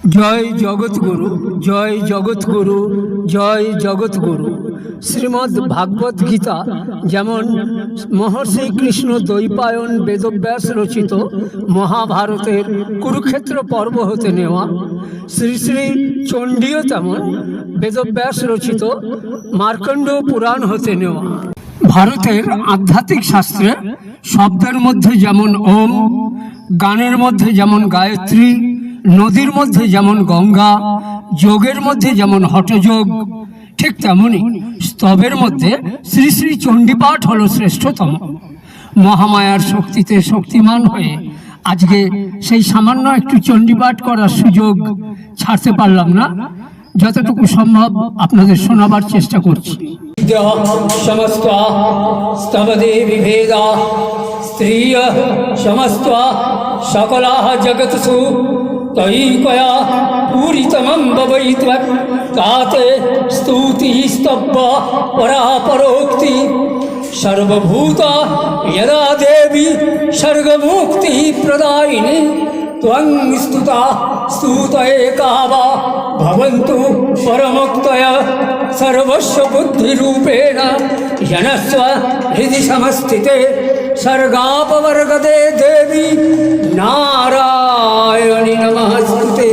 জয় জগৎগুরু, জয় জগৎগুরু, জয় জগৎগুরু। শ্রীমদ্ ভাগবত গীতা যেমন মহর্ষি কৃষ্ণ দ্বৈপায়ন বেদব্যাস রচিত মহাভারতের কুরুক্ষেত্র পর্ব হতে নেওয়া, শ্রী শ্রী চণ্ডীও তেমন বেদব্যাস রচিত মার্কণ্ড পুরাণ হতে নেওয়া। ভারতের আধ্যাত্মিক শাস্ত্রে শব্দের মধ্যে যেমন ওম, গানের মধ্যে যেমন গায়ত্রী, নদীর মধ্যে যেমন গঙ্গা, যোগের মধ্যে যেমন হঠযোগ, ঠিক তেমনি স্তবের মধ্যে শ্রী শ্রী চণ্ডীপাঠ হলো শ্রেষ্ঠতম। মহামায়ার শক্তিতে শক্তিমান হয়ে আজকে সেই সামান্য একটু চণ্ডীপাঠ করার সুযোগ ছাড়তে পারলাম না। যতটুকু সম্ভব আপনাদের শোনাবার চেষ্টা করছি। সমস্ত স্তবদেবী ভেদা স্ত্রিয় সমস্ত সকলা জগৎসু তৈকয়া পূরিতমং ববৈত্বৎ কাতে স্তুতি স্তব্য পরাপরোক্তি সর্বভূত যদা দেবী স্বর্গমুক্তি প্রদায়িনী ত্বং স্তুতা स्तुत एका वा भवन्तु परमुक्तय सर्वस्व बुद्धिरूपेण जनस्व हृदि समस्थिते सर्गापवर्गदे देवी नारायणि नमस्ते।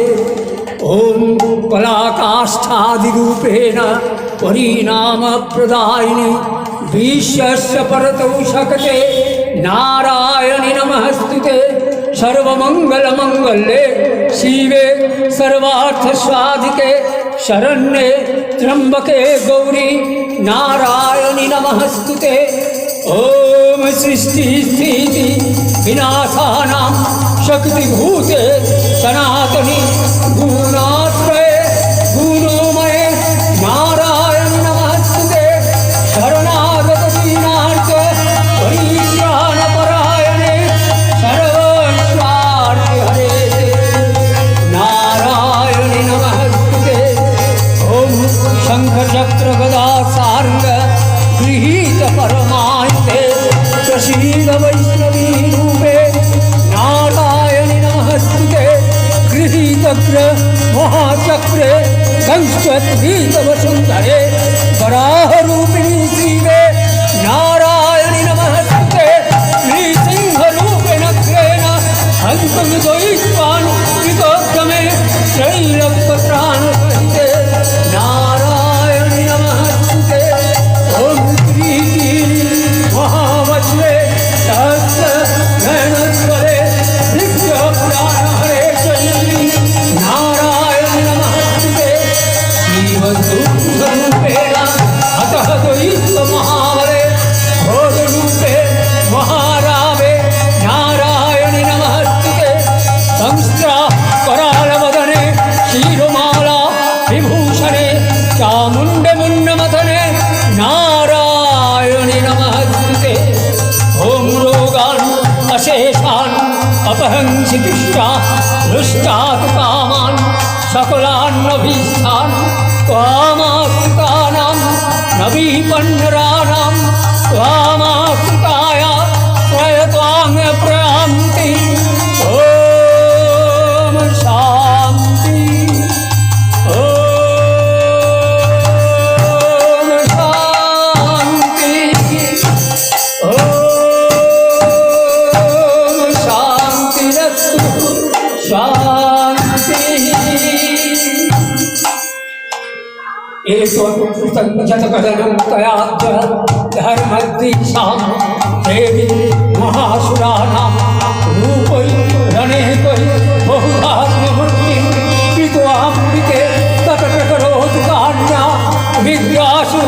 ओम कलाकाष्ठादिरूपेण परिणामप्रदायिनि विश्वस्य परतौ शकते नारायणि नमस्ते। सर्वमंगलमंगल्ये शिवे सर्वार्थसाधिके शरण्ये त्र्यंबके गौरी नारायणि नमस्ते। ओम सृष्टि स्थिति विनाशानां शक्तिभूते सनातनी गुणाश्रये गुणोमये नारायणि नमस्ते। शरणागत दीनार्थ परित्राणपरायणे सर्वस्वार्थ हरे नारायणि नमस्ते। ओम शंख चक्र गदा सारंग गृहीत परमायते प्रसीद वैष्णवी रूपे नारायणि नमस्ते। गृहीतग्र महाचक्रे संस्कृत वसुंधरे वराह रूपिणी श्रीवे नारायणि नमस्ते। नृसिंह रूपेण क्रेण हंसं द्वैत्वान् विगोक्रमे त्रैलोक्यत्राण सहिते नारायणि नमस्ते। ओम प्रीति महावज्रे तस्य नयनस्वरे दिव्य प्राण हरे चली नारायणि नमस्ते। जीवरूपेण अतः द्वैत महावरे घोररूपे महारावे नारायणि नमस्ते। संस्त्रा करालवदने क्षीरमाला विभूषणे चामुण्डमुण्डमथने नारायणि नमस्ते। ओम रोगान् अशेषान् अपहंसि दुष्टा दुष्टात् कामान् सकलान्नभीष्टान् त्वामाश्रितानां नवीपन्नराणां त्वामाश्रिताय प्रयत्वां प्रयान्ति। ओम शान्ति ओम शान्ति ओम शान्तिरस्तु शान्तिः। जतकदनन्तयाद्य धर्मदीक्षां देवी महासुराणां रूपै रणेकै बहुधात्ममूर्तिं कृत्वाम्बिके तत्प्रकरोतु कान्या विद्यासु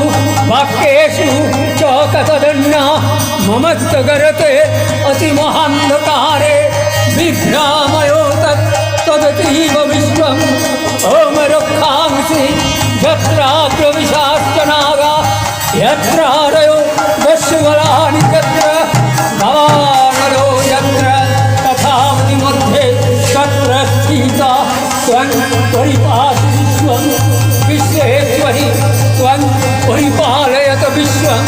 वाक्येषु च कतदन्या ममत्तगरते अतिमहान्धकारे विभ्रामयो तदतीव विश्वम्। ओम रक्षांसि यत्राग्र विशाश्च नागा यत्रारयो दस्युबलानि तत्र भवानरो यत्र तथावति मध्ये तत्र स्थिता त्वं परिपालय विश्वं विश्वेश्वरि त्वं परिपालयत विश्वं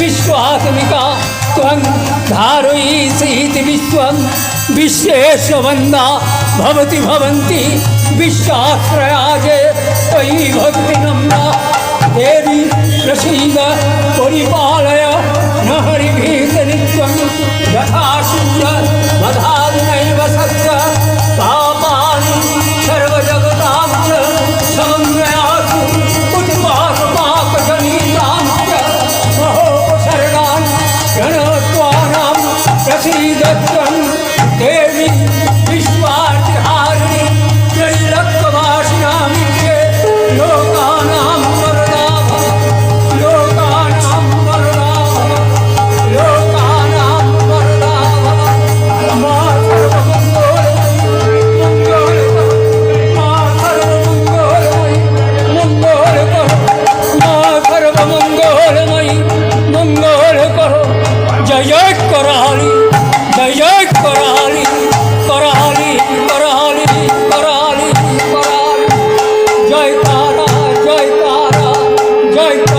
विश्वात्मिका त्वं धारयसि विश्वं विश्वेश्ववन्दा भवति भवन्ति विश्वाश्रयाजे त्वयि भक्तिनम्रा देवी प्रसीद परिपालय न हरिभीतनित्यं यथा शूर वधादिनैव सत्य पापानि सर्वजगतां च समन्वयासु उत्पातपाकजनितां च महोपसर्गान् गणत्वानां प्रसीदत्वं देवी विश्वार्तिहारिणि त्रैलोक्यवासिनां नित्ये लोकानां वरदा भव लोकानां वरदा भव लोकानां वरदा भव मा सर्वमङ्गलमयि मंगल करो जय कराली जय कराली कराली कराली कराली कराली जय तारा जय तारा जय तारा